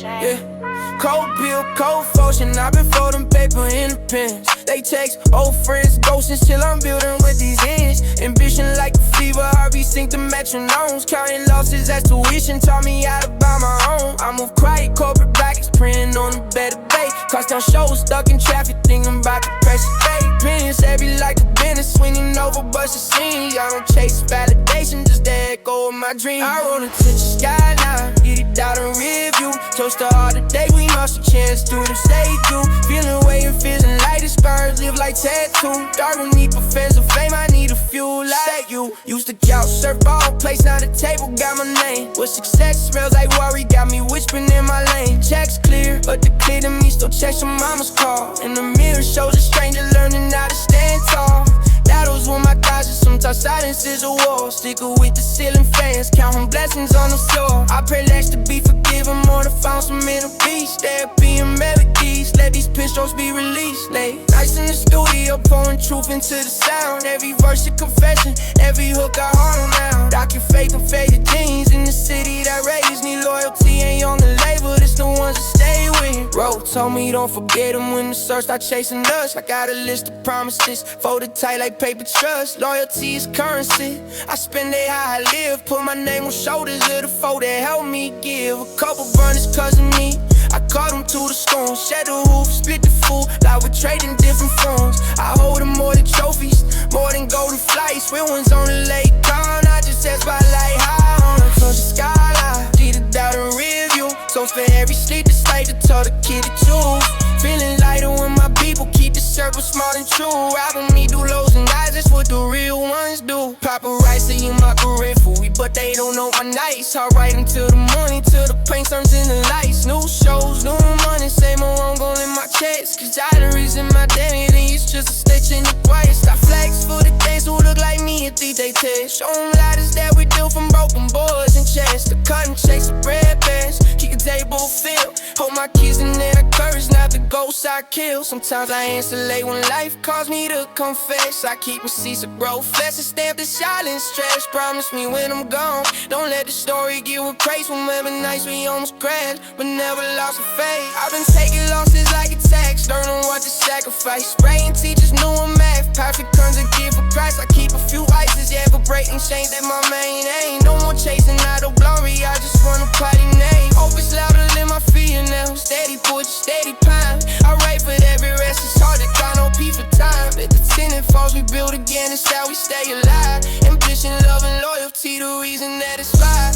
Yeah. Cold bill, cold fortune, I've been folding paper in the pens. They text old friends, ghosts till I'm building with these ends. Ambition like a fever, Harvey sync the metronomes. Counting losses as tuition, taught me how to buy my own. I move quiet, corporate backers, praying on the better bay. Cross down shows, stuck in traffic, thinking about the pressure day. Pins heavy like a business, swinging over bust the scene. I don't chase validation, just the echo of my dream. I roll it to the sky now, get it out and review. Toast to all the day we lost a chance to the stage you. Feeling way and feeling like the scars live like tattoo. Dark don't need for fans of fame, I need a few like you. Used to couch, surf all place, now the table got my name. What success smells like worry, got me whispering in my lane. Checks clear, but the clear to me still checks your mama's call. And the mirror shows a stranger learning how to stand tall. Battles with my guys, and sometimes silence is a war. Sticker with the ceiling fans, counting blessings on the floor. I pray less to be forgiven, more to find some inner peace. Therapy and melodies, let these pin strokes be released. Late nights in the studio, pouring truth into the sound. Every verse a confession, every hook I hard now. Dock your faith and faded jeans in the city that raised me. Loyalty ain't on the label, it's the ones that stay with. Road told me don't forget them when the search start chasing us. I got a list of promises, folded tight like paper trust. Loyalty is currency, I spend it how I live. Put my name on shoulders of the foe that helped me give. A couple burners cousin me, I caught them to the storm. Shed the roof, split the food, like we're trading different forms. I hold them more than trophies, more than golden flights. Real ones on the lake con, I just set spotlight high on the touch the skyline. Get it out and review, so for every sleep the slate to tell the kid to choose. Feeling lighter when my people keep the circle smart and true. Rapping me do lows and highs, that's what the real ones do. Paparazzi in my career for we, but they don't know my nights. I write until the morning, till the paint turns into lights. New shows, new money, same old I'm gon' in my chest. Cause galleries in my identity, it's just a stitch in the quiet. I flex for the days who look like me at DJ test. Show them lighters that we do from broken boards and chests. The cutting checks, the bread bands, keep the table filled. Hold my keys and then I curse, not the ghosts I kill. Sometimes I answer late when life calls me to confess. I keep receipts of growth, fast and stamp the silent stress. Promise me when I'm gone, don't let the story get replaced. Remember nights we almost crashed, but never lost a faith. I've been taking losses like a tax, learning what to sacrifice. Spraying teachers knew I'm math, perfect turns a gift for Christ. I keep a few ices, yeah, but breaking chains that my main aim. No more chasing idle glory, I just wanna party name. Hope it's louder than my fear now, steady push, steady pine. I write for every rest, it's hard to find no peace for time. Let the tenant falls, we build again, it's how we stay alive. Ambition, love, and loyalty, the reason that it's fly.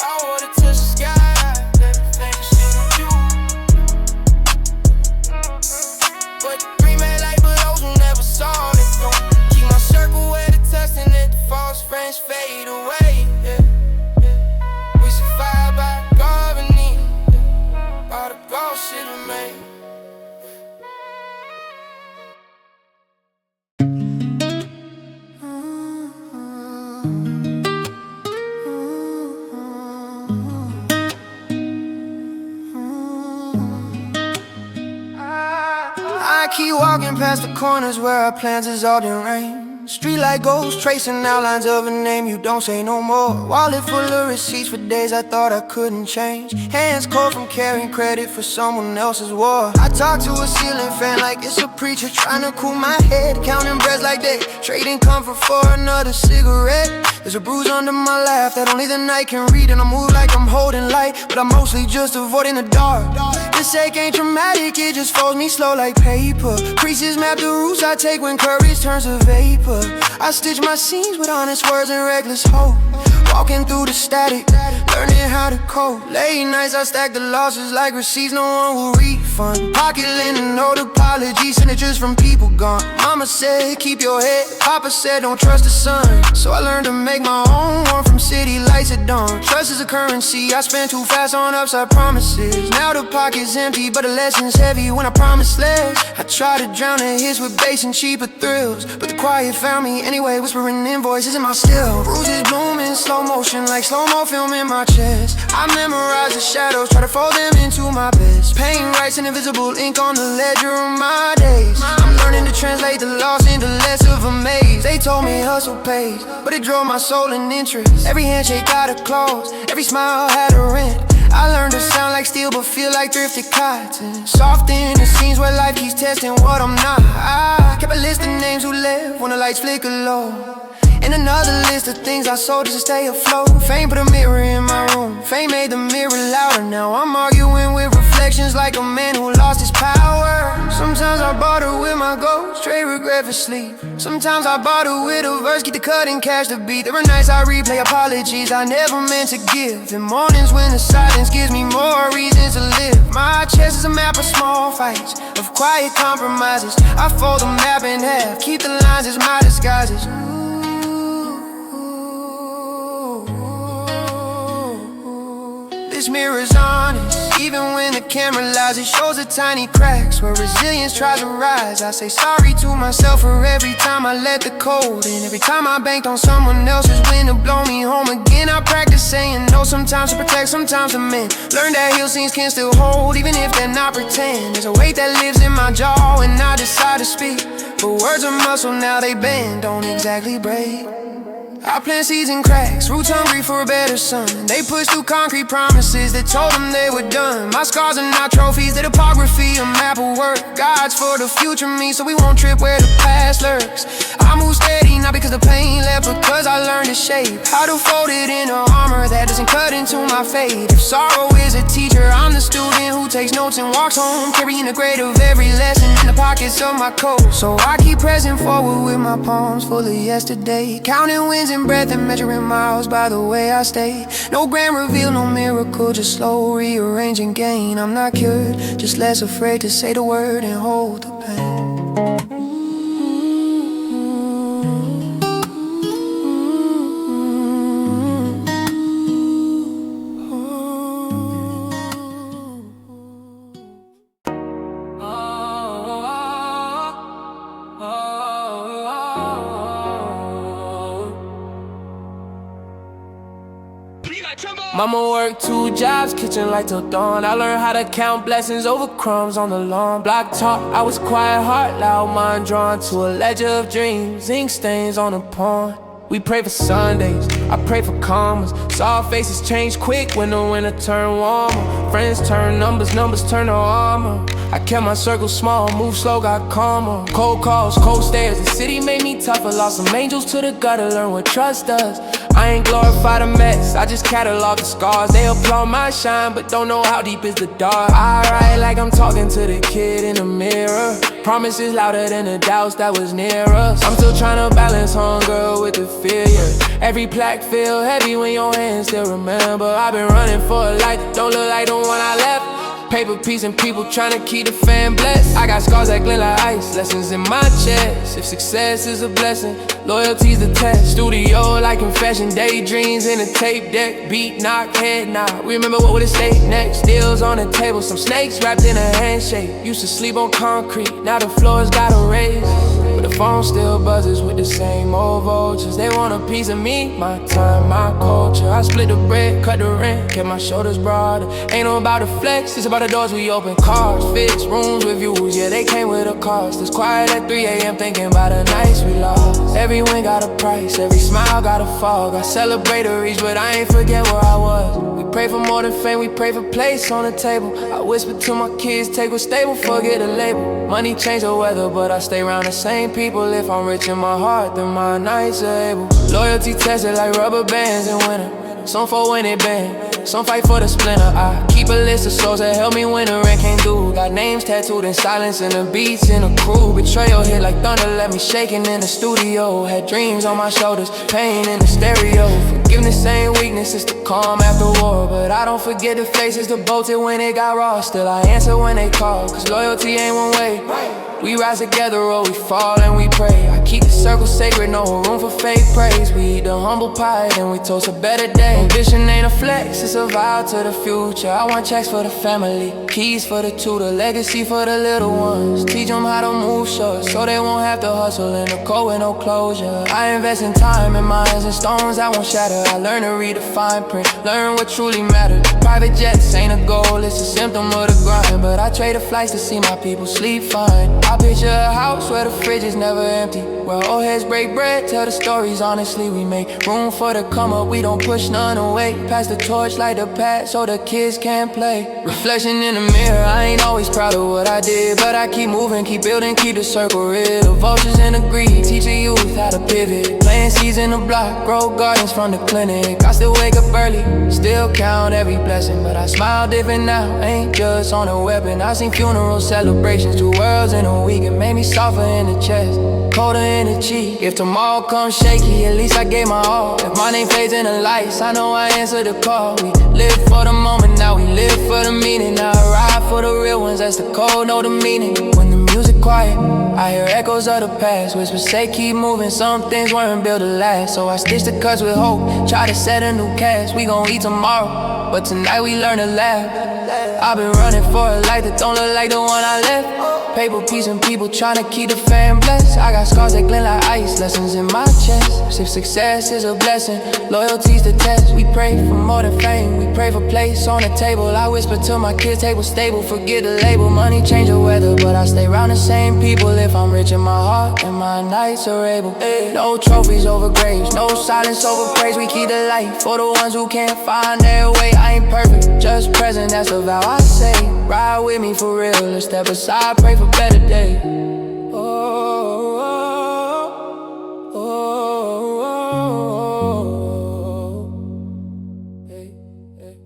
I wanna touch the sky, let me think shit on you. But the dream ain't like for those who never saw it. Keep my circle where the test and let the false friends fade away. Yeah. We survive by gravity, all the bullshit we made. I keep walking past the corners where our plans is all in rain. Street light goes tracing outlines of a name you don't say no more. Wallet full of receipts for days I thought I couldn't change. Hands cold from carrying credit for someone else's war. I talk to a ceiling fan like it's a preacher trying to cool my head. Counting breads like they trading comfort for another cigarette. There's a bruise under my laugh that only the night can read. And I move like I'm holding light, but I'm mostly just avoiding the dark. This ache ain't dramatic, it just folds me slow like paper. Creases map the routes I take when courage turns to vapor. I stitch my scenes with honest words and reckless hope. Walking through the static, learning how to cope. Late nights I stack the losses like receipts no one will refund. Pocket linen, no apologies, signatures from people gone. Mama said keep your head, Papa said don't trust the sun. So I learned to make my own one from city lights at dawn. Trust is a currency, I spend too fast on upside promises. Now the pocket's empty, but the lesson's heavy when I promise less. I try to drown the hits with bass and cheaper thrills, but the quiet found me anyway, whispering invoices in my still. Bruises bloom in slow motion like slow-mo film in my chest. I memorize the shadows, try to fold them into my best. Pain writes an invisible ink on the ledger of my days. I'm learning to translate the loss into less of a maze. They told me hustle pays, but it drove my soul in interest. Every handshake got a clause, every smile had a rent. I learned to sound like steel but feel like thrifted cotton. Soft in the scenes where life keeps testing what I'm not. I kept a list of names who left when the lights flicker low, and another list of things I sold just to stay afloat. Fame put a mirror in my room, fame made the mirror louder. Now I'm arguing with reflections like a man who lost his power. Sometimes I barter with my ghost, trade regret for sleep. Sometimes I barter with a verse, keep the cut and cash the beat. There are nights I replay apologies I never meant to give, and mornings when the silence gives me more reasons to live. My chest is a map of small fights, of quiet compromises. I fold the map in half, keep the lines as my disguises. This mirror's honest, even when the camera lies. It shows the tiny cracks where resilience tries to rise. I say sorry to myself for every time I let the cold in, every time I banked on someone else's wind to blow me home again. I practice saying no, sometimes to protect, sometimes to mend. Learn that heel scenes can still hold, even if they're not pretend. There's a weight that lives in my jaw when I decide to speak, but words are muscle, now they bend, don't exactly break. I plant seeds in cracks, roots hungry for a better sun. They push through concrete promises that told them they were done. My scars are not trophies, they're topography, a map of work. Guides for the future me, so we won't trip where the past lurks. I move steady, not because the pain left, because I learned to shape how to fold it in a armor that doesn't cut into my fate. If sorrow is a teacher, I'm the student who takes notes and walks home, carrying the grade of every lesson in the pockets of my coat. So I keep pressing forward with my palms full of yesterday, counting wins and breath and measuring miles by the way I stay. No grand reveal, no miracle, just slow rearrange and gain. I'm not cured, just less afraid to say the word and hold the pain. Mama worked 2 jobs, kitchen light till dawn. I learned how to count blessings over crumbs on the lawn. Block talk, I was quiet, heart loud, mind drawn to a ledger of dreams, ink stains on a pawn. We pray for Sundays, I pray for commas. Saw faces change quick when the winter turned warmer. Friends turn numbers, numbers turn to armor. I kept my circle small, moved slow, got calmer. Cold calls, cold stares, the city made me tougher. Lost some angels to the gutter, learn what trust does. I ain't glorify the mess, I just catalog the scars. They applaud my shine, but don't know how deep is the dark. I write like I'm talking to the kid in the mirror. Promises louder than the doubts that was near us. I'm still trying to balance hunger with the fear, yeah. Every plaque feel heavy when your hands still remember. I've been running for a life, don't look like the one I left. Paper, peace, and people trying to keep the fan blessed. I got scars that glint like ice, lessons in my chest. If success is a blessing, loyalty's the test. Studio like confession, daydreams in a tape deck. Beat, knock, head knock. Remember what would've stayed next. Deals on the table, some snakes wrapped in a handshake. Used to sleep on concrete, now the floor's got a raise. But the phone still buzzes with the same old vultures. They want a piece of me, my time, my culture. I split the bread, cut the rent, kept my shoulders broader. Ain't no about the flex, it's about the doors we open. Cars, fixed, rooms with views, yeah, they came with a cost. It's quiet at 3 a.m. thinking about the nights we lost. Every win got a price, every smile got a fall. I celebrate a reach, but I ain't forget where I was. We pray for more than fame, we pray for place on the table. I whisper to my kids, take what's stable, forget the label. Money change the weather, but I stay around the same people. If I'm rich in my heart, then my nights are able. Loyalty tested like rubber bands in winter. Some for when it bend, some fight for the splinter. I keep a list of souls that help me when the rent can't do. Got names tattooed in silence and the beats in a crew. Betrayal hit like thunder, left me shaking in the studio. Had dreams on my shoulders, pain in the stereo. Forgiveness ain't weakness, it's the calm after war. But I don't forget the faces that bolted when it got raw. Still I answer when they call, cause loyalty ain't one way. We rise together or we fall and we pray. I keep the circle sacred, no room for fake praise. We eat the humble pie and we toast a better day. Ambition ain't a flex, it's a vow to the future. I want checks for the family, keys for the tutor, legacy for the little ones. Teach them how to move short so they won't have to hustle in the cold with no closure. I invest in time and minds and stones that won't shatter. I learn to read the fine print, learn what truly matters. Private jets ain't a goal, it's a symptom of the grind. But I trade the flights to see my people sleep fine. I picture a house where the fridge is never empty, where old heads break bread, tell the stories honestly. We make room for the come up, we don't push none away. Pass the torch like the past so the kids can play. Reflection in the mirror, I ain't always proud of what I did, but I keep moving, keep building, keep the circle real. Vultures in the greed, teach the youth how to pivot. Plant seeds in the block, grow gardens from the clinic. I still wake up early, still count every blessing, but I smile different now, ain't just on a weapon. I seen funerals, celebrations, 2 worlds in a week. It made me softer in the chest, colder in the cheek. If tomorrow comes shaky, at least I gave my all. If my name fades in the lights, I know I answer the call. We live for the moment, now we live for the meaning. I ride for the real ones, that's the code, know the meaning. When the music quiet, I hear echoes of the past. Whispers say keep moving, some things weren't built to last. So I stitch the cuts with hope, try to set a new cast. We gon' eat tomorrow, but tonight we learn to laugh. I've been running for a life that don't look like the one I left. Paper, peace, and people tryna keep the fam blessed. I got scars that glint like ice, lessons in my chest. If success is a blessing, loyalty's the test. We pray for more than fame, we pray for place on the table. I whisper to my kids, table stable, forget the label. Money change the weather, but I stay around the same people. If I'm rich in my heart and my nights are able. No trophies over graves, no silence over praise. We keep the light for the ones who can't find their way. I ain't perfect, just present, that's the vow I say. Ride with me for real, let's step aside, pray for better days. Oh, oh, oh, oh. Hey, hey.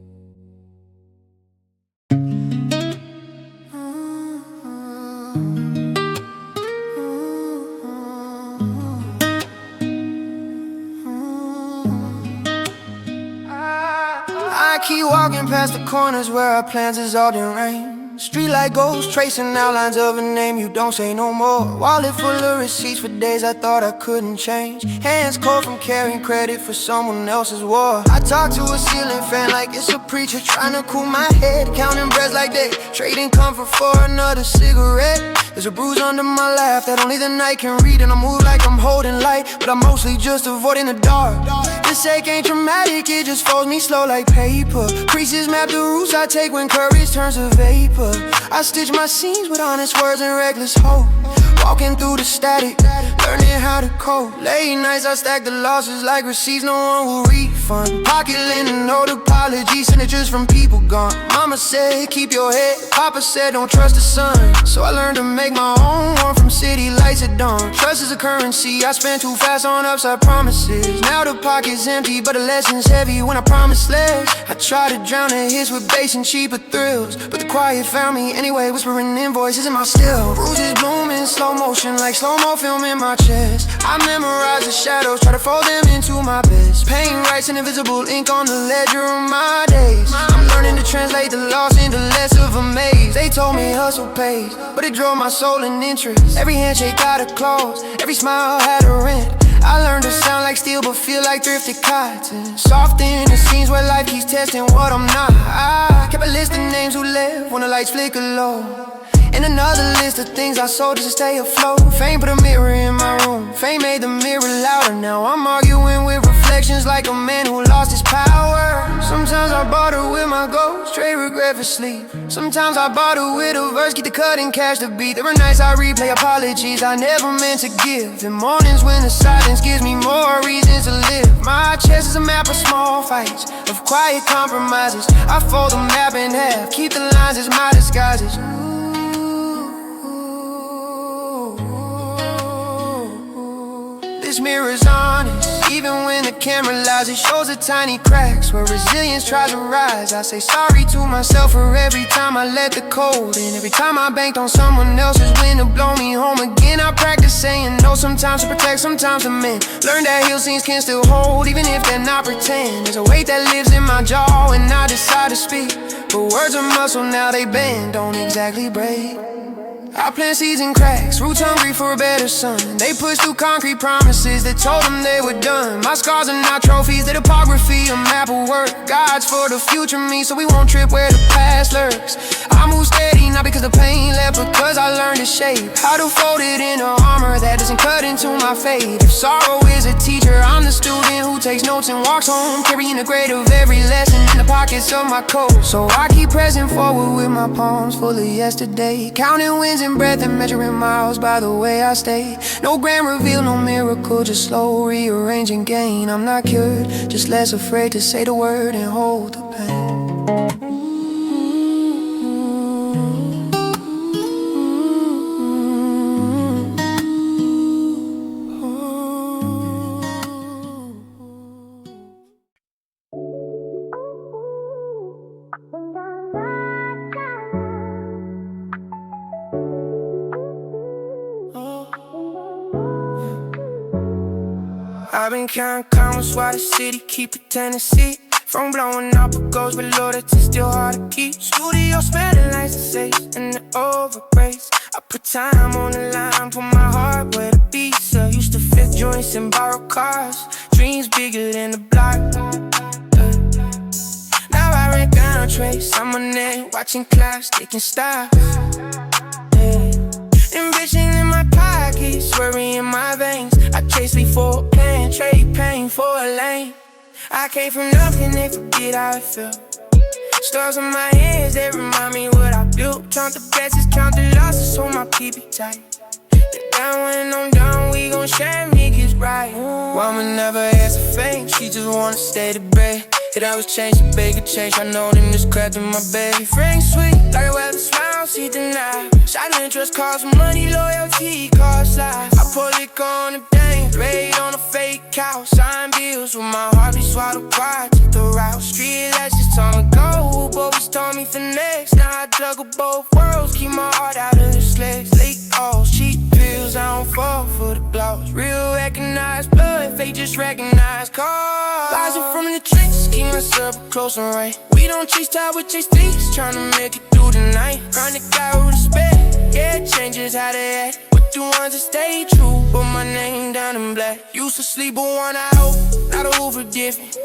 I keep walking past the corners where our plans is all in rain. Street light ghosts tracing outlines of a name you don't say no more. Wallet full of receipts for days I thought I couldn't change. Hands cold from carrying credit for someone else's war. I talk to a ceiling fan like it's a preacher trying to cool my head. Counting breaths like they trading comfort for another cigarette. There's a bruise under my laugh that only the night can read. And I move like I'm holding light, but I'm mostly just avoiding the dark. This ache ain't traumatic, it just folds me slow like paper. Creases map the routes I take when courage turns to vapor. I stitch my scenes with honest words and reckless hope. Walking through the static, learning how to cope. Late nights I stack the losses like receipts no one will refund. Pocket linen, no apologies, signatures from people gone. Mama said keep your head, Papa said don't trust the sun. So I learned to make my own one from city lights at dawn. Trust is a currency, I spent too fast on upside promises. Now the pocket's empty, but the lesson's heavy when I promise less. I try to drown the hits with bass and cheaper thrills, but the quiet found me anyway, whispering invoices in my still. Bruises bloom in slow motion like slow-mo film in my chest. I memorize the shadows, try to fold them into my best. Pain writes an invisible ink on the ledger of my days. I'm learning to translate the loss into less of a maze. They told me hustle pays, but it drove my soul in interest. Every handshake got a clause, every smile had a rent. I learned to sound like steel but feel like thrifted cotton. Soft in the scenes where life keeps testing what I'm not. I kept a list of names who left when the lights flicker low, and another list of things I sold just to stay afloat. Fame put a mirror in my room, fame made the mirror louder. Now I'm arguing with reflections like a man who lost his power. Sometimes I barter with my ghost, trade regret for sleep. Sometimes I barter with a verse, keep the cut and cash the beat. There were nights I replay apologies I never meant to give, and mornings when the silence gives me more reasons to live. My chest is a map of small fights, of quiet compromises. I fold the map in half, keep the lines as my disguises. This mirror's honest, even when the camera lies. It shows the tiny cracks where resilience tries to rise. I say sorry to myself for every time I let the cold in, every time I banked on someone else's wind to blow me home again. I practice saying no sometimes to protect, sometimes to mend. Learn that heal scenes can still hold, even if they're not pretend. There's a weight that lives in my jaw when I decide to speak, but words are muscle, now they bend, don't exactly break. I plant seeds in cracks, roots hungry for a better sun. They push through concrete promises that told them they were done. My scars are not trophies, they're topography, a map of work. Guides for the future me, so we won't trip where the past lurks. I move steady pain, not because the pain left, because I learned to shape how to fold it in a armor that doesn't cut into my fate. If sorrow is a teacher, I'm the student who takes notes and walks home, carrying the grade of every lesson in the pockets of my coat. So I keep pressing forward with my palms full of yesterday, counting wins and breath and measuring miles by the way I stay. No grand reveal, no miracle, just slow rearrange and gain. I'm not cured, just less afraid to say the word and hold the pain. I've been counting commas while the city keep a Tennessee. From blowing up, it goes below, that's still hard to keep. Studio spending lights and safe and the overpraise. I put time on the line, put my heart where the beats are. Used to flip joints and borrow cars, dreams bigger than the block. Now I rent down trace, I'm on there watching clouds, taking stops. Envision in my pockets, worry in my veins. I chase before pain, trade pain for a lane. I came from nothing, they forget how it felt. Stars on my hands, they remind me what I built. Count the blessings, count the losses, so my PB tight. And down when I'm down, we gon' share niggas right. Mama never asked for fame, she just wanna stay to bread. It always change, the bigger change, I know them just cracked in my bed. Frank sweet, like a weather smile, she deny. Silent trust costs money, loyalty costs life. I pour liquor on the dame, raid on a fake couch. Sign bills with my heart, be swallowed pride, took the route. Street legends told me go, boys told me finesse. Now I juggle both worlds, keep my heart out of the sleds. Late calls, cheap pills, I don't fall for the blows. Real recognize blood, fake just recognize cause. Rising from the tricks, keep myself close and right. We don't chase time, we chase things, tryna make it through the night. Chronic guy with respect, yeah, it changes how they act. With the ones that stay true, put my name down in black. Used to sleep with one eye open, not a Hoover different.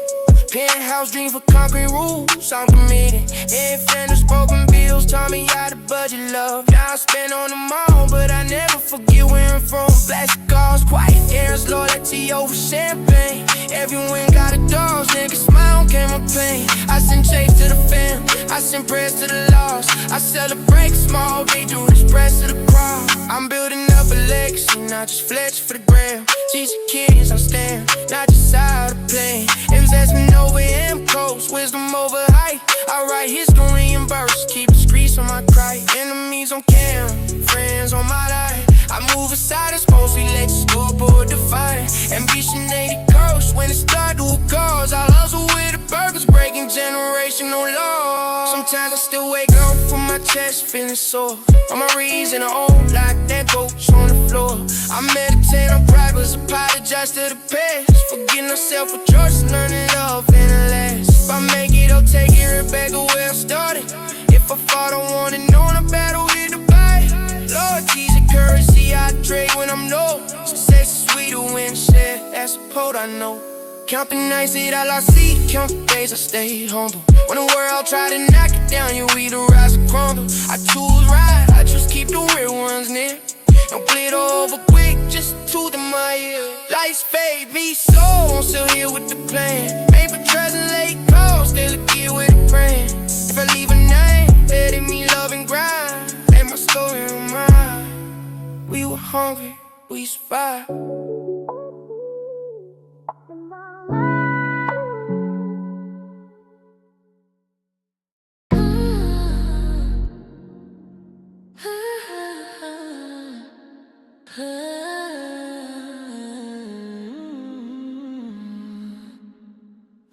Penthouse dreams for concrete roofs, I'm committed. And fenders, broken bills, taught me how to budget love. Now I spend on them all, but I never forget where I'm from. Plastic cars, quiet errands, loyalty over champagne. Everyone got a dog, nigga smile, came my pain. I send checks to the fam, I send prayers to the lost. I celebrate small victories, press to the cross. I'm building up a legacy, not just fletch for the gram. Teaching kids I'm stand, not just out of play. Investment over M coast, wisdom over height. I write history in verse, keep the streets on my cry. Enemies on cam, friends on my life. I move aside, it's mostly let the scoreboard define. Ambition 80 curse, when it start to a cause. I hustle with the purpose, breaking generational laws. Sometimes I still wake up from my chest, feeling sore. On my reason, I own like that ghost on the floor. I meditate on pride, but apologize to the past. Forgetting myself for choice, learning love and the last. If I make it, I'll take it right back to where I started. If I fall, I want it known, I battle with the fight. Loyalty's a currency I trade when I'm low. Success is sweeter when shared, that's a quote I know. Count the nights that I lost sleep, count the days I stayed humble. When the world tried to knock it down, you either rise or crumble. I choose right, I just keep the real ones near. Don't bleed over quick, just the truth in my ear. Lights fade, me slow, I'm still here with the plan. Paper trails and late calls, still a kid with a brand. If I leave a name, let it mean love and grind. Let my story remind. We were hungry, we survived.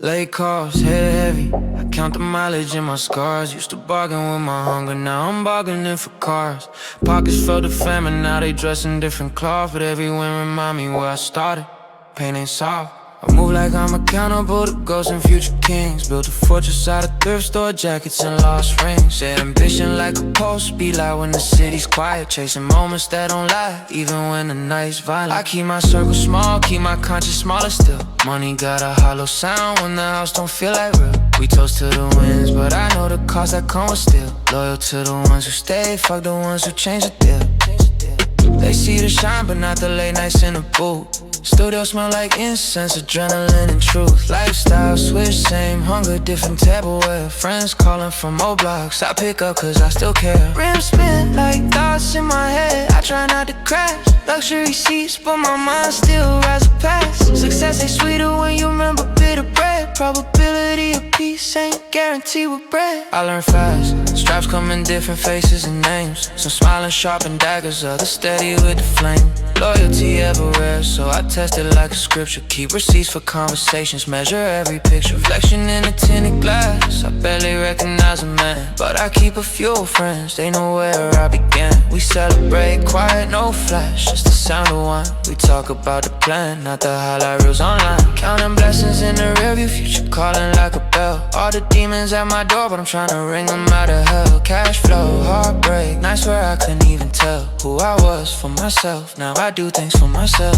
Late calls, head heavy. I count the mileage in my scars. Used to bargain with my hunger, now I'm bargaining for cars. Pockets filled with famine, now they dress in different cloth. But every win remind me where I started. Pain ain't soft. I move like I'm accountable to ghosts and future kings. Built a fortress out of thrift store jackets and lost rings. Said ambition like a pulse, be loud when the city's quiet. Chasing moments that don't lie, even when the night's violent. I keep my circle small, keep my conscience smaller still. Money got a hollow sound when the house don't feel like real. We toast to the wins, but I know the cost that comes still. Loyal to the ones who stay, fuck the ones who change the deal. They see the shine, but not the late nights in the booth. Studio smell like incense, adrenaline and truth. Lifestyle switch, same hunger, different tableware. Friends calling from old blocks, I pick up cause I still care. Rims spin like thoughts in my head, I try not to crash. Luxury seats, but my mind still rises past. Success ain't sweeter when you remember bitter bread. Probability of peace ain't guaranteed with bread. I learn fast, stripes come in different faces and names. Some smiling sharp and daggers, others steady with the flame. Loyalty ever rare, so I test it like a scripture. Keep receipts for conversations, measure every picture. Reflection in a tinted glass, I barely recognize a man, but I keep a few friends, they know where I began. We celebrate quiet, no flash, just the sound of wine. We talk about the plan, not the highlight reels online. Counting blessings in the rearview, future calling like a bell. All the demons at my door, but I'm trying to ring them out of hell. Cash flow, heartbreak, nights where I couldn't even tell who I was for myself. Now I do things for myself.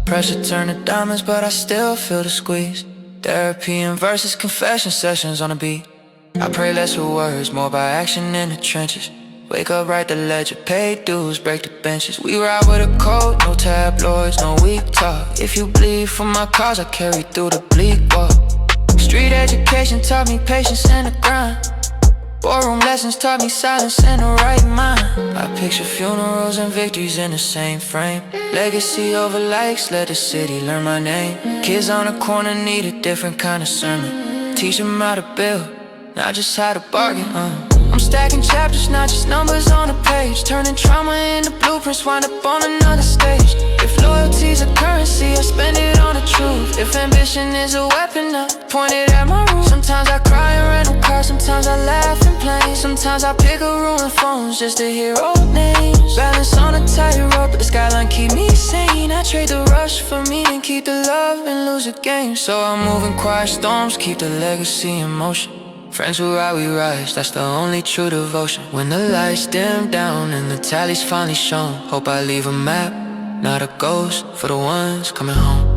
Pressure turn to diamonds, but I still feel the squeeze. Therapy and versus confession sessions on a beat. I pray less with words, more by action in the trenches. Wake up, write the ledger, pay dues, break the benches. We ride with a code, no tabloids, no weak talk. If you bleed for my cause, I carry through the bleak walk. Street education taught me patience and the grind. Ballroom lessons taught me silence and the right mind. I picture funerals and victories in the same frame. Legacy over likes, let the city learn my name. Kids on the corner need a different kind of sermon. Teach them how to build, not just how to bargain. I'm stacking chapters, not just numbers on a page. Turning trauma into blueprints, wind up on another stage. If loyalty's a currency, I spend it on the truth. If ambition is a weapon, I point it at my roof. Sometimes I cry in rental cars, sometimes I laugh and play. Sometimes I pick a ruined phones just to hear old names. Balance on a tightrope, but the skyline keep me sane. I trade the rush for me and keep the love and lose the game. So I'm moving quiet storms, keep the legacy in motion. Friends who ride, we rise, that's the only true devotion. When the lights dim down and the tally's finally shown, hope I leave a map, not a ghost, for the ones coming home.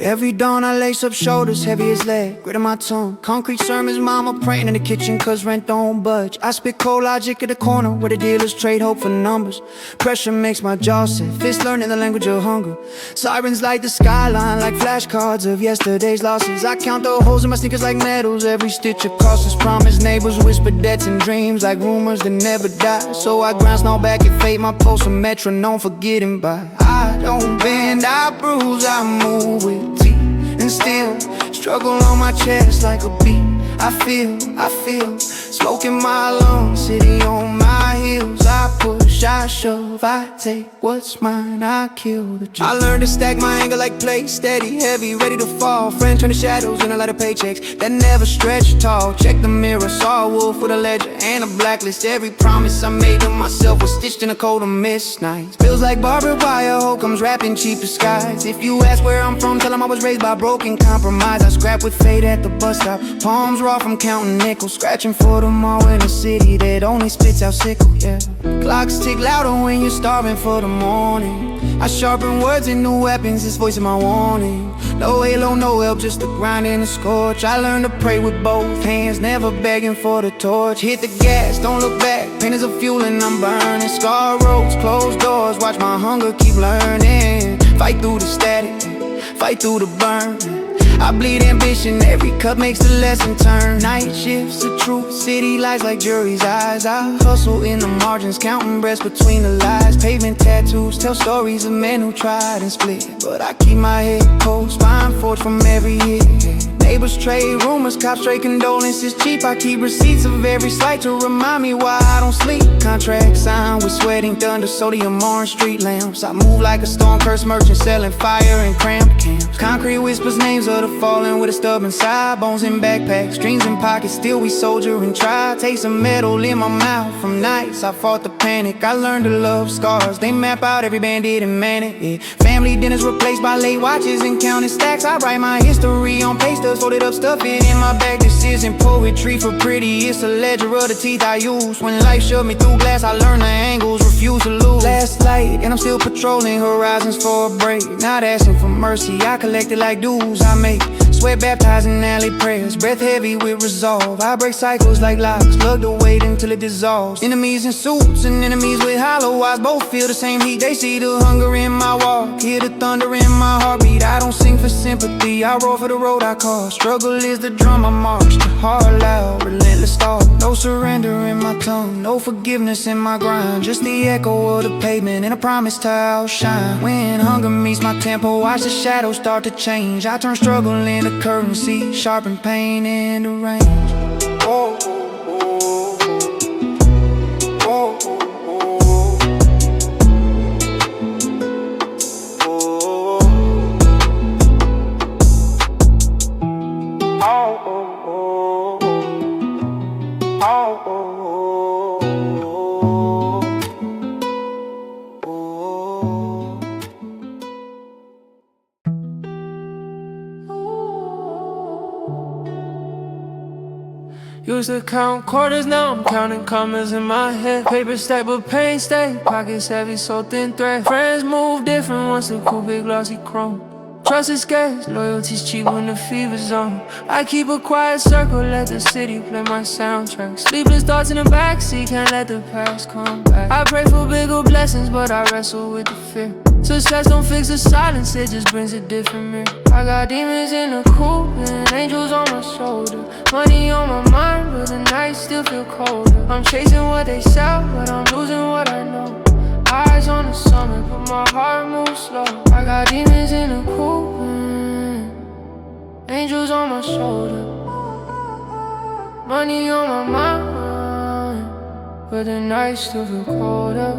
Every dawn I lace up shoulders, heavy as lead, grit in my tongue. Concrete sermons, mama praying in the kitchen cause rent don't budge. I spit cold logic at the corner where the dealers trade hope for numbers. Pressure makes my jaw set, fists learning the language of hunger. Sirens light the skyline like flashcards of yesterday's losses. I count the holes in my sneakers like medals, every stitch a cost us. Promise neighbors whisper debts and dreams like rumors that never die. So I grind snarl back at fate, my pulse a metronome for getting by. I don't bend, I bruise, I move with teeth and still struggle on my chest like a beat. I feel smoke in my lungs, city on my heels. I push, I shove, I take what's mine, I kill the truth. I learned to stack my anger like plates, steady, heavy, ready to fall. Friends turn to shadows in a light of paychecks that never stretch tall. Check the mirror, saw a wolf with a ledger and a blacklist. Every promise I made to myself was stitched in a cold of mist nights. Feels like barbed wire, hope comes wrapped in cheap disguise. If you ask where I'm from, tell them I was raised by broken compromise. I scrap with fate at the bus stop, palms raw from counting nickels, scratching for tomorrow in a city that only spits out sickle, yeah. Clocks tick louder when you're starving for the morning. I sharpen words and new weapons, this voice in my warning. No halo, no help, just the grind and the scorch. I learned to pray with both hands, never begging for the torch. Hit the gas, don't look back, pain is a fuel and I'm burning. Scar roads, closed doors, watch my hunger keep learning. Fight through the static, fight through the burn. I bleed ambition, every cup makes the lesson turn. Night shifts, the truth, city lies like jury's eyes. I hustle in the margins, counting breaths between the lies. Pavement tattoos tell stories of men who tried and split, but I keep my head cold, spine forged from every hit. Neighbors trade rumors, cops trade condolences cheap. I keep receipts of every slight to remind me why I don't sleep. Contract signed with sweating thunder, sodium orange street lamps. I move like a storm cursed merchant selling fire in cramped camps. Concrete whispers names of the fallen with a stubborn side. Bones in backpacks, dreams in pockets, still we soldier and try. Taste of metal in my mouth from nights I fought the panic. I learned to love scars, they map out every bandit and manic, yeah. Family dinners replaced by late watches and counting stacks. I write my history on paper, folded up, stuff it in my bag. This isn't poetry for pretty, it's a ledger of the teeth I use. When life shoved me through glass, I learned the angles, refuse to lose. Last light, and I'm still patrolling horizons for a break. Not asking for mercy, I collected like dues I make. Sweat baptizing alley prayers, breath heavy with resolve. I break cycles like locks, lug the weight until it dissolves. Enemies in suits and enemies with hollow eyes, both feel the same heat. They see the hunger in my walk, hear the thunder in my heartbeat. I don't sing for sympathy, I roar for the road I call. Struggle is the drum I march, the heart loud, relentless thought. No surrender in my tongue, no forgiveness in my grind. Just the echo of the pavement and a promise to outshine. When hunger meets my tempo, watch the shadows start to change. I turn struggle into currency, sharpen pain into range. Oh, oh, oh, oh, Used to count quarters, now I'm counting commas in my head. Paper stack but pain stay, pockets heavy so thin thread. Friends move different once the coupe glossy chrome. Trust is scarce, loyalty's cheap when the fever's on. I keep a quiet circle, let the city play my soundtrack. Sleepless thoughts in the backseat, can't let the past come back. I pray for bigger blessings, but I wrestle with the fear. Success don't fix the silence, it just brings a different mirror. I got demons in the coupe and angels on my shoulder. Money on my mind, but the nights still feel colder. I'm chasing what they sell, but I'm losing what I know. Eyes on the summit, but my heart moves slow. I got demons in the coupe and angels on my shoulder. Money on my mind, but the nights still feel colder.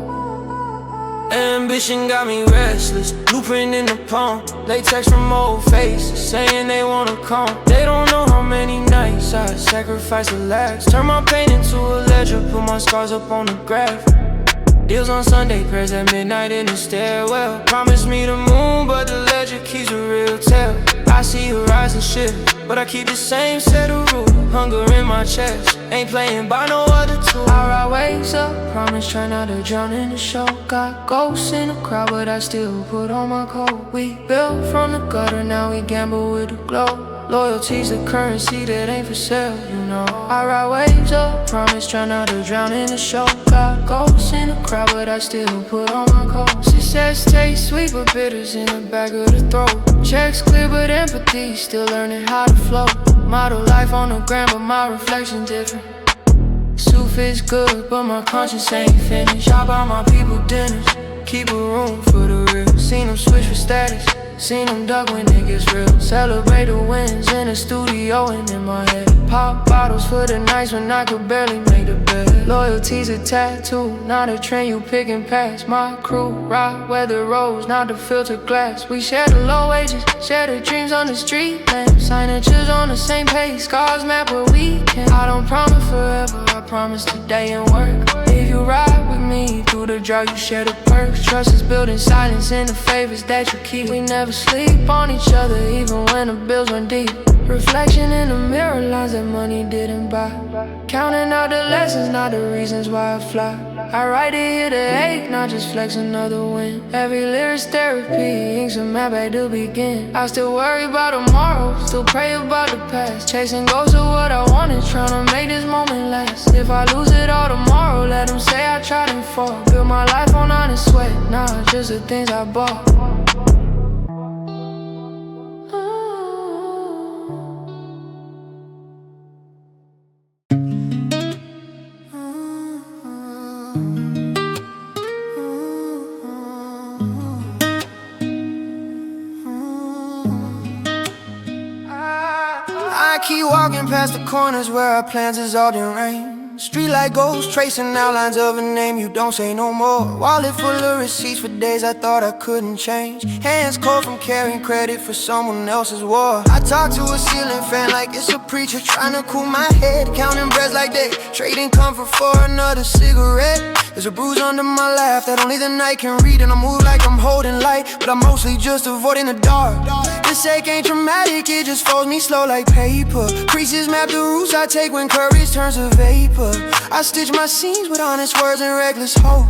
Ambition got me restless, blueprint in the palm. Latex from old faces, saying they wanna come. They don't know how many nights I sacrifice to last. Turn my pain into a ledger, put my scars up on the graph. Deals on Sunday, prayers at midnight in the stairwell. Promise me the moon, but the ledger keeps a real tale. I see a rising shift, but I keep the same set of rules. Hunger in my chest, ain't playing by no other tool. I ride waves up, promise try not to drown in the show. Got ghosts in the crowd, but I still put on my coat. We built from the gutter, now we gamble with the glow. Loyalty's the currency that ain't for sale, you know. I ride waves up, promise try not to drown in the show. Got ghosts in the crowd, but I still put on my coat. Success tastes sweet, but bitter's in the back of the throat. Checks clear, but empathy still learning how to flow. Model life on the gram, but my reflection different. Soup is good, but my conscience ain't finished. I buy my people dinners, keep a room for the real. Seen them switch for status, seen them duck when it gets real. Celebrate the wins in the studio and in my head. Pop bottles for the nights when I could barely make the bed. Loyalty's a tattoo, not a trend you pick and pass. My crew rock weather roads, not the filtered glass. We share the low wages, share the dreams on the street lamp. Signatures on the same page, scars map where we can. I don't promise forever, I promise today and work. If you ride with me through the drought, you share the perks. Trust is built in silence and the favors that you keep. We never sleep on each other, even when the bills run deep. Reflection in the mirror, lines that money didn't buy. Counting out the lessons, not the reasons why I fly. I write it here to ache, not just flex another win. Every lyric's therapy, inks a map back to begin. I still worry about tomorrow, still pray about the past. Chasing ghosts of what I wanted, trying to make this moment last. If I lose it all tomorrow, let them say I tried and fought. Build my life on honest sweat, not just the things I bought. I keep walking past the corners where our plans is all in rain. Streetlight ghosts tracing outlines of a name you don't say no more. Wallet full of receipts for days I thought I couldn't change. Hands cold from carrying credit for someone else's war. I talk to a ceiling fan like it's a preacher trying to cool my head. Counting breaths like they trading comfort for another cigarette. There's a bruise under my laugh that only the night can read. And I move like I'm holding light, but I'm mostly just avoiding the dark. This ache ain't traumatic, it just folds me slow like paper. Creases map the routes I take when courage turns to vapor. I stitch my scenes with honest words and reckless hope.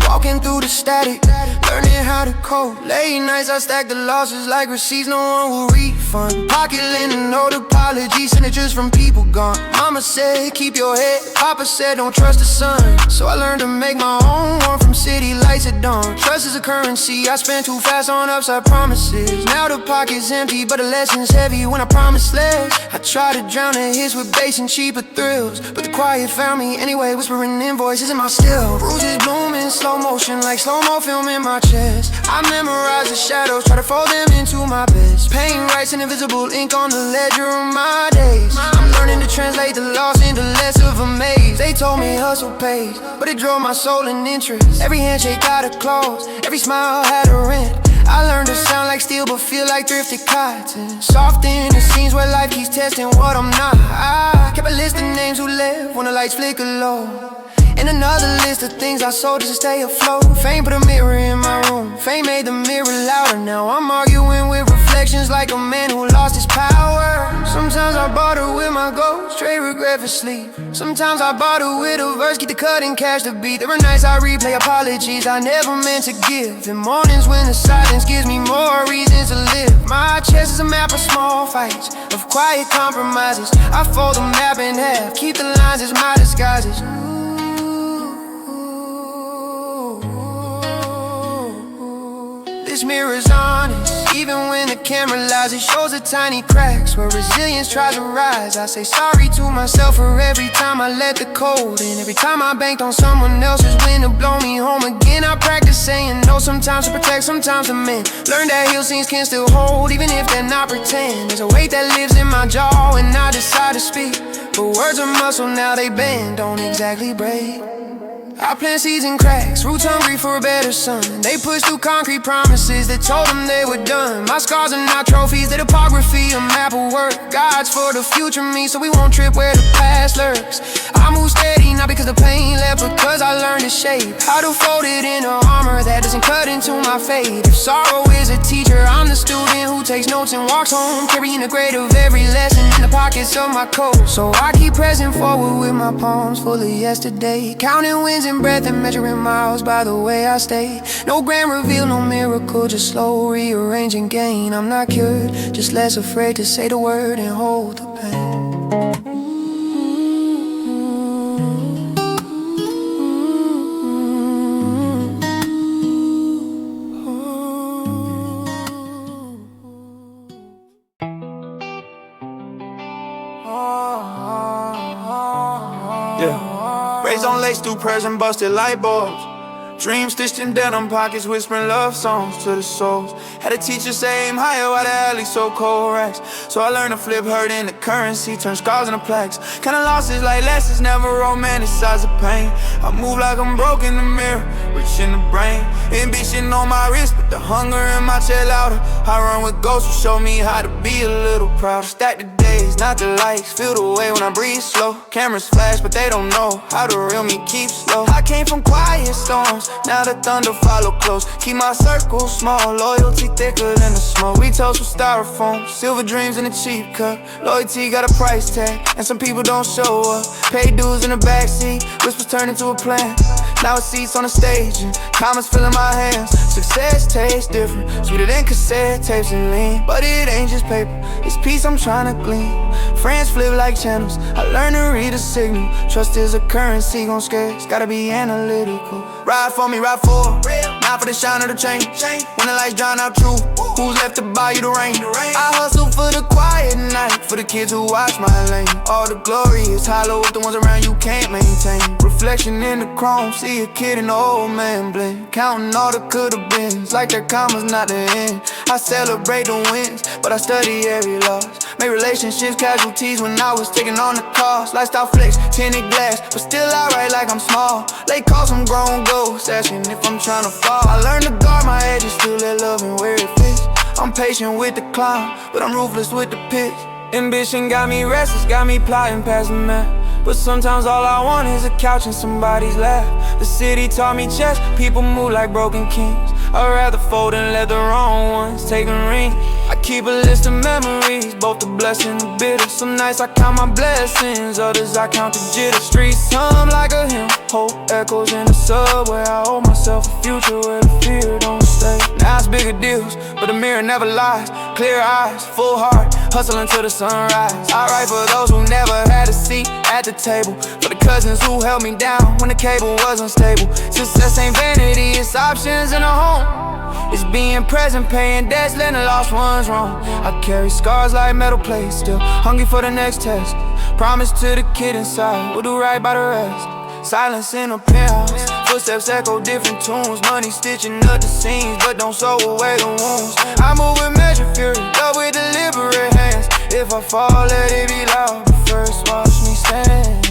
Walking through the static, learning how to cope. Late nights I stack the losses like receipts no one will refund. Pocket linen, no apologies, signatures from people gone. Mama said keep your head, Papa said don't trust the sun. So I learned to make my own one from city lights at dawn. Trust is a currency, I spent too fast on upside promises. Now the pocket's empty, but the lesson's heavy when I promise less. I try to drown the hits with bass and cheaper thrills, but the quiet found me anyway, whispering invoices in my still. Bruises blooming, slow motion like slow-mo film in my chest. I memorize the shadows, try to fold them into my best. Pain writes an invisible ink on the ledger of my days. I'm learning to translate the loss into less of a maze. They told me hustle pays, but it drove my soul in interest. Every handshake got a clause, every smile had a rent. I learned to sound like steel but feel like thrifted cotton. Soft in the scenes where life keeps testing what I'm not. I kept a list of names who left when the lights flicker low. And another list of things I sold just to stay afloat. Fame put a mirror in my room, fame made the mirror louder. Now I'm arguing with reflections like a man who lost his power. Sometimes I barter with my ghost, trade regret for sleep. Sometimes I barter with a verse, keep the cut and cash the beat. There were nights I replay apologies I never meant to give, and mornings when the silence gives me more reasons to live. My chest is a map of small fights, of quiet compromises. I fold the map in half, keep the lines as my disguises. This mirror's honest, even when the camera lies. It shows the tiny cracks where resilience tries to rise. I say sorry to myself for every time I let the cold in. Every time I banked on someone else's wind to blow me home again. I practice saying no sometimes to protect, sometimes to mend. Learn that heal scenes can still hold, even if they're not pretend. There's a weight that lives in my jaw when I decide to speak, but words are muscle, now they bend, don't exactly break. I plant seeds in cracks, roots hungry for a better sun. They pushed through concrete promises that told them they were done. My scars are not trophies, they're topography, a map of work. Guides for the future me, so we won't trip where the past lurks. I move steady, not because the pain left, because I learned to shape how to fold it in a armor that doesn't cut into my fate. If sorrow is a teacher, I'm the student who takes notes and walks home, carrying the grade of every lesson in the pockets of my coat. So I keep pressing forward with my palms full of yesterday, counting wins and breath and measuring miles by the way I stay. No grand reveal, no miracle, just slow rearrange and gain. I'm not cured, just less afraid to say the word and hold the pain. Raised on lace through prayers and busted light bulbs. Dreams stitched in denim pockets, whispering love songs to the souls. Had a teacher say aim higher while the alley so cold racks. So I learned to flip hurt into currency, turn scars into plaques. Kinda losses like lessons, never romanticize the pain. I move like I'm broke in the mirror, rich in the brain. Ambition on my wrist, but the hunger in my chest louder. I run with ghosts who show me how to be a little prouder. Stack the days, not the likes, feel the way when I breathe slow. Cameras flash, but they don't know how the real me keeps low. I came from quiet storms, now the thunder follow close. Keep my circle small, loyalty thicker than the smoke. We toast with styrofoam, silver dreams in a cheap cup. Loyalty got a price tag, and some people don't show up. Pay dues in the backseat, whispers turn into a plan. Now it's seats on the stage and comments filling my hands. Success tastes different, sweeter than cassette tapes and lean. But it ain't just paper, it's peace I'm trying to glean. Friends flip like channels, I learned to read a signal. Trust is a currency, gon' scarce, gotta be analytical. Ride for me, ride for real, not for the shine of the chain. When the lights drown out true, who Who's left to buy you the rain? I hustle for the quiet night, for the kids who watch my lane. All the glory is hollow if the ones around you can't maintain. Reflection in the chrome, see a kid and the old man blend. Counting all the could've beens, like their commas not the end. I celebrate the wins, but I study every loss. Made relationships casualties when I was taking on the cost. Lifestyle flex, tinted glass, but still I write like I'm small. Late calls from grown ghosts, asking if I'm tryna fall. I learned to guard my edges, still let love and where it fits. I'm patient with the clown, but I'm ruthless with the pitch. Ambition got me restless, got me plotting past the map. But sometimes all I want is a couch in somebody's lap. The city taught me chess, people move like broken kings. I'd rather fold and let the wrong ones take a ring. I keep a list of memories, both the blessed and the bitter. Some nights I count my blessings, others I count the jitter. Streets hum like a hymn, hope echoes in the subway. I owe myself a future where the fear don't stay. Now it's bigger deals, but the mirror never lies. Clear eyes, full heart, hustle until the sunrise. I write for those who never had a seat at the table, for the cousins who held me down when the cable was unstable. Success ain't vanity, it's options in a home. It's being present, paying debts, letting the lost ones wrong. I carry scars like metal plates, still hungry for the next test. Promise to the kid inside, we'll do right by the rest. Silence in a penthouse, footsteps echo different tunes. Money stitching up the seams, but don't sew away the wounds. I move with measure fury, love with deliberate hands. If I fall, let it be loud, but first watch me stand.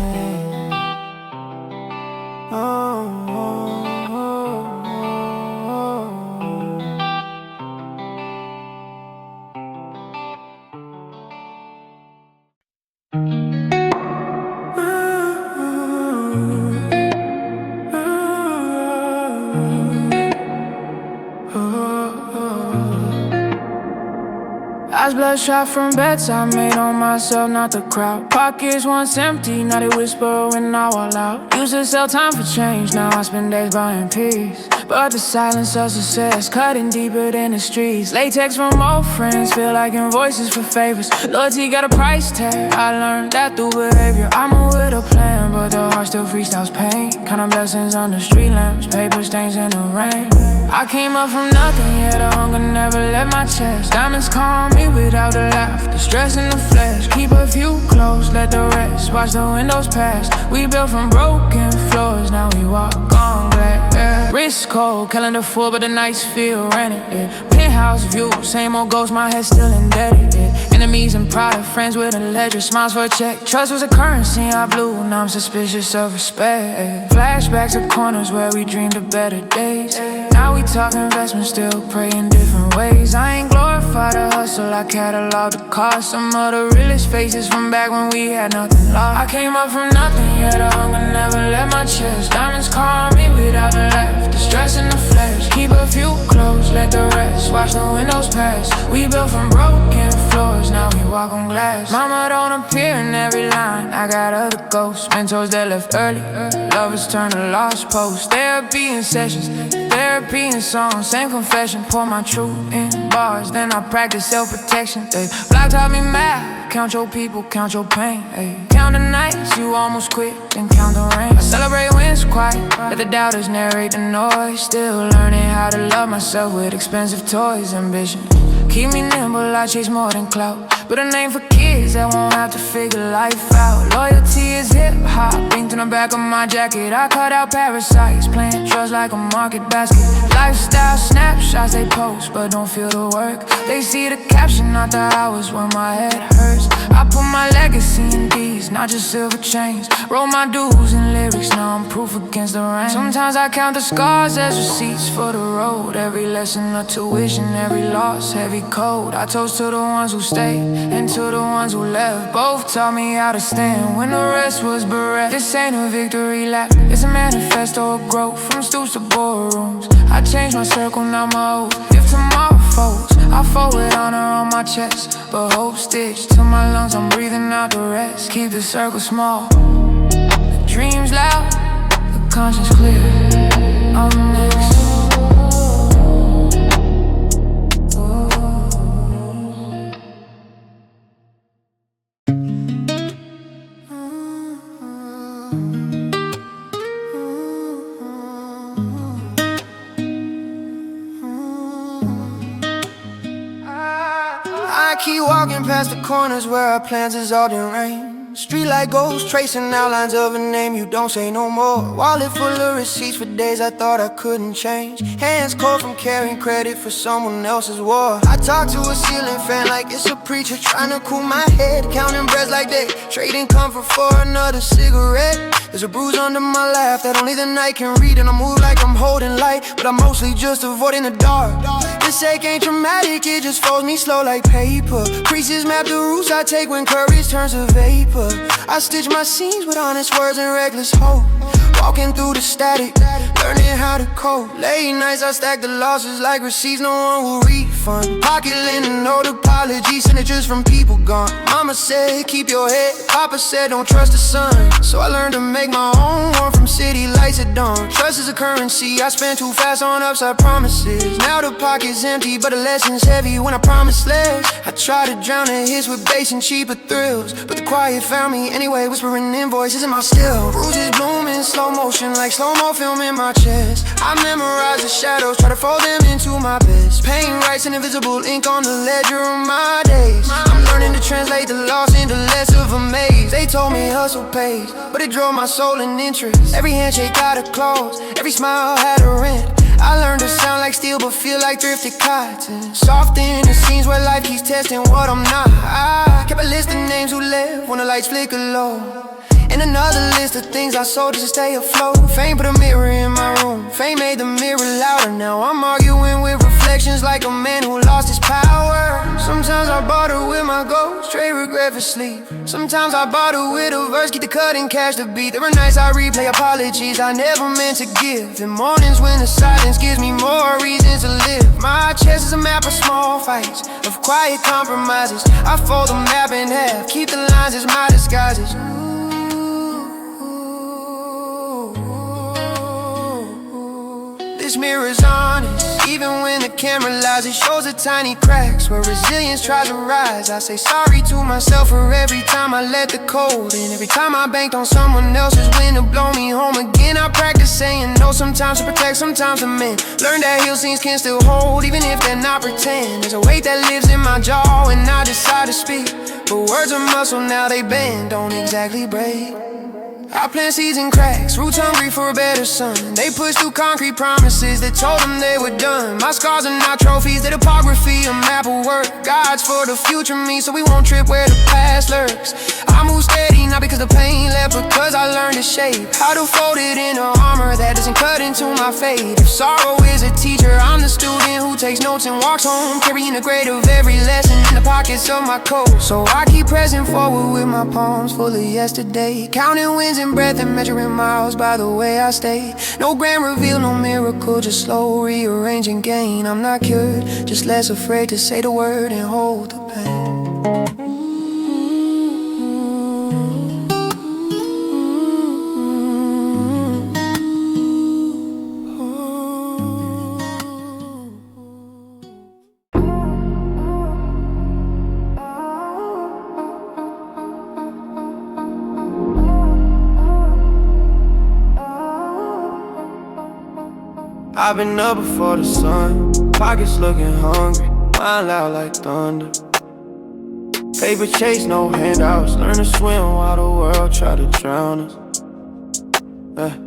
Eyes bloodshot from bets I made on myself, not the crowd. Pockets once empty, now they whisper when I walk out. Used to sell time for change, now I spend days buying peace. But the silence of success, cutting deeper than the streets. Latex from old friends, feel like invoices for favors. Loyalty got a price tag, I learned that through behavior. I'm with a plan, but the heart still freestyles pain. Counting blessings under street lamps, paper stains in the rain. I came up from nothing, yet the hunger never left my chest. Diamonds calm me without a laugh, the stress in the flesh. Keep a few close, let the rest watch the windows pass. We built from broken floors, now we walk on glass. Yeah. Wrist cold, calendar full, but the nights feel rented. Yeah. Penthouse view, same old ghost, my head still indebted. Yeah. Enemies and pride, friends with a ledger, smiles for a check. Trust was a currency I blew, now I'm suspicious of respect. Flashbacks of corners where we dreamed of better days. Now we talk investment, still pray in different ways. I ain't glorified the hustle, I catalog the cost. Some of the realest faces from back when we had nothing lost. I came up from nothing, yet the hunger never left my chest. Diamonds calm me without the laugh, the stress in the flesh. Keep a few close, let the rest watch the windows pass. We built from broken floors, now we walk on glass. Mama don't appear in every line, I got other ghosts. Mentors that left early, lovers turn to lost posts. Therapy in sessions, therapy in songs, same confession. Pour my truth in bars, then I practice self-protection. Block taught me math, count your people, count your pain. Count the nights you almost quit, then count the rain. I celebrate wins quiet, let the doubters narrate the noise. Still learning how to love myself with expensive toys. Ambition keep me nimble, I chase more than clout. But a name for kids that won't have to figure life out. Loyalty is hip-hop, inked in the back of my jacket. I cut out parasites, playing trust like a market basket. Lifestyle snapshots they post, but don't feel the work. They see the caption, not the hours when my head hurts. I put my legacy in these, not just silver chains. Roll my dues in lyrics, now I'm proof against the rain. Sometimes I count the scars as receipts for the road. Every lesson a tuition, every loss, heavy code. I toast to the ones who stayed and to the ones who left. Both taught me how to stand when the rest was bereft. This ain't a victory lap, it's a manifesto of growth. From stoops to boardrooms, I changed my circle, now my oath. If tomorrow folds, I fall with honor on my chest, but hope stitched to my lungs, I'm breathing out the rest. Keep the circle small, the dreams loud, the conscience clear. I'm next. walking past the corners where our plans is all in rain. Street light ghosts tracing outlines of a name you don't say no more. Wallet full of receipts for days I thought I couldn't change. Hands cold from carrying credit for someone else's war. I talk to a ceiling fan like it's a preacher trying to cool my head. Counting breaths like they trading comfort for another cigarette. There's a bruise under my laugh that only the night can read. And I move like I'm holding light, but I'm mostly just avoiding the dark. This ache ain't traumatic, it just folds me slow like paper. Creases map the routes I take when courage turns to vapor. I stitch my scenes with honest words and reckless hope. Walking through the static, learning how to cope. Late nights I stack the losses like receipts no one will refund. Pocket linen, no apologies, signatures from people gone. Mama said keep your head, Papa said don't trust the sun. So I learned to make my own one from city lights at dawn. Trust is a currency, I spent too fast on upside promises. Now the pocket's empty, but the lesson's heavy when I promise less. I try to drown the hits with bass and cheaper thrills, but the quiet found me anyway, whispering invoices in my still. Bruises bloom in slow motion like slow-mo film in my chest. I memorize the shadows, try to fold them into my best. Pain writes an invisible ink on the ledger of my days. I'm learning to translate the loss into less of a maze. They told me hustle pays, but it drove my soul in interest. Every handshake got a clause, every smile had a rent. I learned to sound like steel but feel like thrifted cotton. Soft in the scenes where life keeps testing what I'm not. I kept a list of names who left when the lights flicker low. And another list of things I sold just to stay afloat. Fame put a mirror in my room, fame made the mirror louder. Now I'm arguing with reflections like a man who lost his power. Sometimes I barter with my ghost, trade regret for sleep. Sometimes I barter with a verse, keep the cut and cash the beat. There are nights I replay apologies I never meant to give, and mornings when the silence gives me more reasons to live. My chest is a map of small fights, of quiet compromises. I fold the map in half, keep the lines as my disguises. This mirror's honest, even when the camera lies. It shows the tiny cracks where resilience tries to rise. I say sorry to myself for every time I let the cold in, every time I banked on someone else's wind to blow me home again. I practice saying no sometimes to protect, sometimes to mend. Learn that heal scenes can still hold, even if they're not pretend. There's a weight that lives in my jaw when I decide to speak, but words are muscle, now they bend, don't exactly break. I plant seeds in cracks, roots hungry for a better sun. They push through concrete promises that told them they were done. My scars are not trophies, they're topography, a map of work. Guides for the future me, so we won't trip where the past lurks. I move steady, not because the pain left, because I learned to shape how to fold it in a armor that doesn't cut into my fate. If sorrow is a teacher, I'm the student who takes notes and walks home, carrying the grade of every lesson in the pockets of my coat. So I keep pressing forward with my palms full of yesterday, counting wins and breath and measuring miles by the way I stay. No grand reveal, no miracle, just slow rearrange and gain. I'm not cured, just less afraid to say the word and hold the pain. I've been up before the sun, pockets looking hungry, mind loud like thunder. Paper chase, no handouts, learn to swim while the world try to drown us.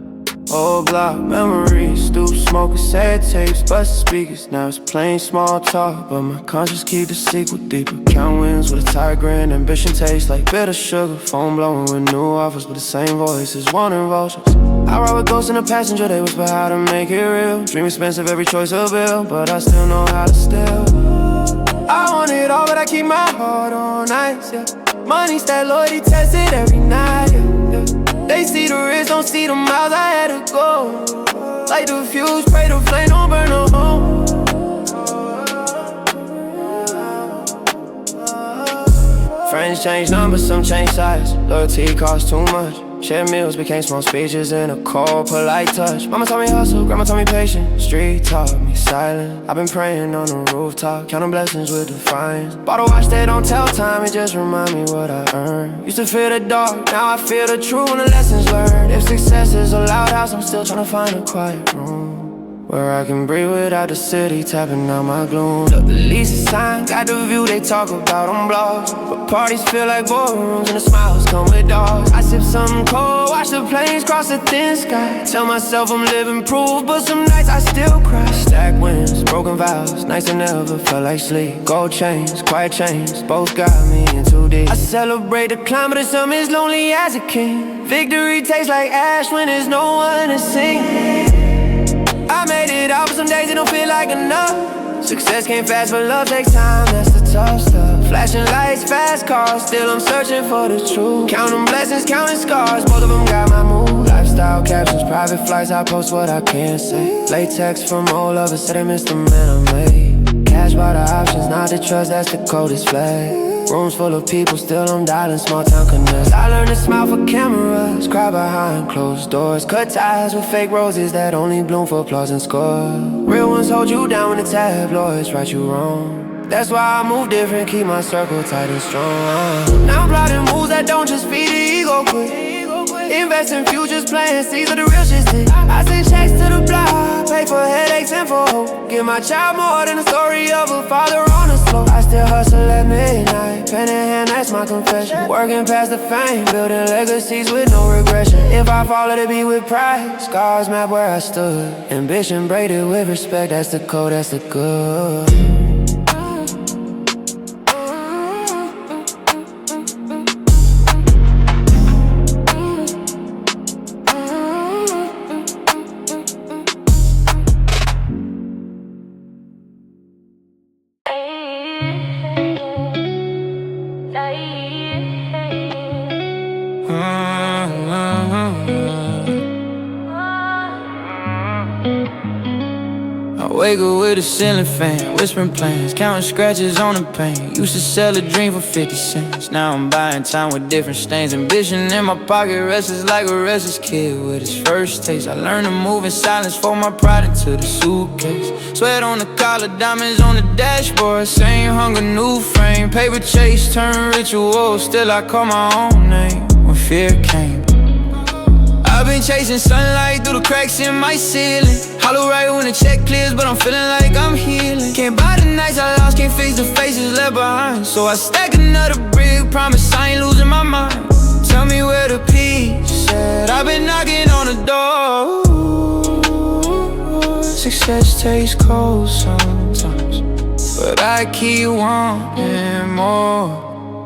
Old block memories, stoop smoking sad tapes, bust speakers, now it's plain small talk. But my conscience keep the sequel deeper, count wins with a tired grin, ambition tastes like bitter sugar. Phone blowing with new offers, but the same voices, wanting vultures. I ride with ghosts in the passenger, they whisper how to make it real. Dream expensive, every choice a bill, but I still know how to steal. I want it all, but I keep my heart on ice, yeah. Money's that loyalty tested every night, yeah. They see the risk, don't see the miles I had to go. Light the fuse, pray the flame don't burn no home. Friends change numbers, some change size. Loyalty costs too much. Shared meals became small speeches in a cold, polite touch. Mama taught me hustle, grandma taught me patience. Street taught me silence. I've been praying on the rooftop, counting blessings with defiance. Bought a watch that don't tell time, it just remind me what I earned. Used to fear the dark, now I feel the truth and the lessons learned. If success is a loud house, I'm still trying to find a quiet room where I can breathe without the city tapping out my gloom. The Lisa sign, got the view they talk about on blogs, but parties feel like boardrooms and the smiles come with dogs. I sip something cold, watch the planes cross the thin sky. Tell myself I'm living proof, but some nights I still cry. Stack wins, broken vows, nights that never felt like sleep. Gold chains, quiet chains, both got me in too deep. I celebrate the climb, but some is lonely as a king. Victory tastes like ash when there's no one to sing. I made it out, but some days it don't feel like enough. Success came fast, but love takes time, that's the tough stuff. Flashing lights, fast cars, still I'm searching for the truth. Counting blessings, counting scars, both of them got my mood. Lifestyle captions, private flights, I post what I can't say. Latex from old lovers, said they missed the man I made. Cash by the options, not the trust, that's the coldest flag. Rooms full of people, still I'm dialing small town connects. I learned to smile for cameras, cry behind closed doors. Cut ties with fake roses that only bloom for applause and score. Real ones hold you down when the tabloids right you wrong. That's why I move different, keep my circle tight and strong. Now I'm plotting moves that don't just feed the ego quick. Invest in futures plans, these are the real shit stick. I send checks to the block, pay for headaches and for hope. Give my child more than a story of a father on a slope. I still hustle at midnight, pen in hand, that's my confession. Working past the fame, building legacies with no regression. If I fall, it'll be with pride. Scars map where I stood. Ambition braided with respect, that's the code, that's the good. Wake up with a ceiling fan, whispering plans, counting scratches on the paint. Used to sell a dream for 50 cents. Now I'm buying time with different stains. Ambition in my pocket, restless like a restless kid with his first taste. I learned to move in silence for my pride into the suitcase. Sweat on the collar, diamonds on the dashboard. Same hunger, new frame. Paper chase, turn ritual. Still I call my own name when fear came. I've been chasing sunlight through the cracks in my ceiling. Hollow right when the check clears, but I'm feeling like I'm healing. Can't buy the nights I lost, can't fix the faces left behind. So I stack another brick, promise I ain't losing my mind. Tell me where the peace at, I've been knocking on the door. Success tastes cold sometimes, but I keep wanting more.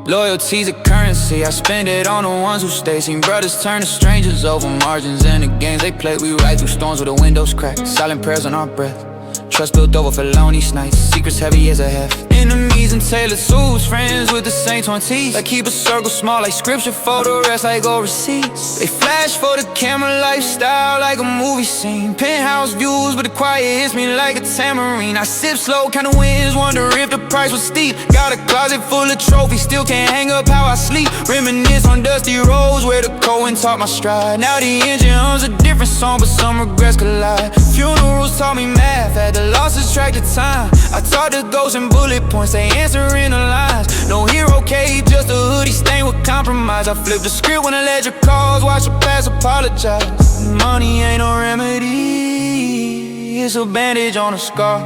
Loyalty's a currency, I spend it on the ones who stay. Seen brothers turn to strangers over margins and the games they play. We ride through storms with the windows cracked, silent prayers on our breath. Trust built over for lonely nights, secrets heavy as a heft. Enemies and tailored suits, friends with the same 20s. I keep a circle small like scripture for the rest like overseas. They flash for the camera lifestyle like a movie scene. Penthouse views but the quiet hits me like a tambourine. I sip slow, count the wins, wonder if the price was steep. Got a closet full of trophies, still can't hang up how I sleep. Reminisce on dusty roads where the Cohen taught my stride. Now the engine hums a different song but some regrets collide. Funerals taught me math, had the losses track the time. I taught the ghosts and bullet points, they answering the lines. No hero cave, just a hoodie stained with compromise. I flip the script when the ledger calls, watch the past apologize. Money ain't no remedy, it's a bandage on a scar.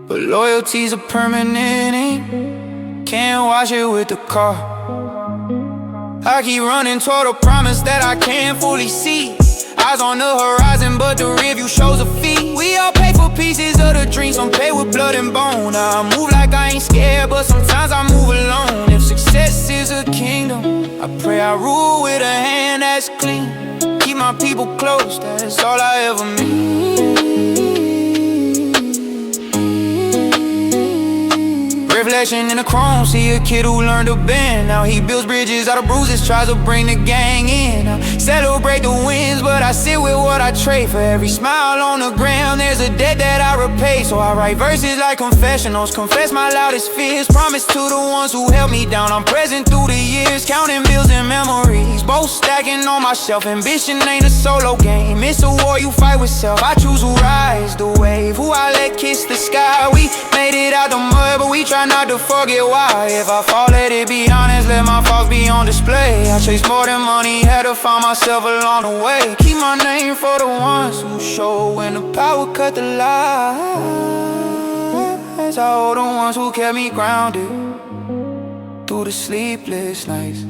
But loyalty's a permanent ink, can't wash it with the car. I keep running toward a promise that I can't fully see. Eyes on the horizon, but the rearview shows a feet. We all pay for pieces of the dream, some pay with blood and bone. I move like I ain't scared, but sometimes I move alone. If success is a kingdom, I pray I rule with a hand that's clean. Keep my people close, that's all I ever mean. Reflection in the chrome, see a kid who learned to bend. Now he builds bridges out of bruises, tries to bring the gang in. I celebrate the wins, but I sit with what I trade. For every smile on the ground, there's a debt that I repay. So I write verses like confessionals, confess my loudest fears. Promise to the ones who held me down, I'm present through the years. Counting bills and memories, both stacking on my shelf. Ambition ain't a solo game, it's a war you fight with self. I choose who rides the wave, who I let kiss the sky. We made it out the mud, but we try not to forget why. If I fall, let it be honest, let my faults be on display. I chase more than money, had to find myself along the way. Keep my name for the ones who show when the power cut the lights. I owe the ones who kept me grounded through the sleepless nights.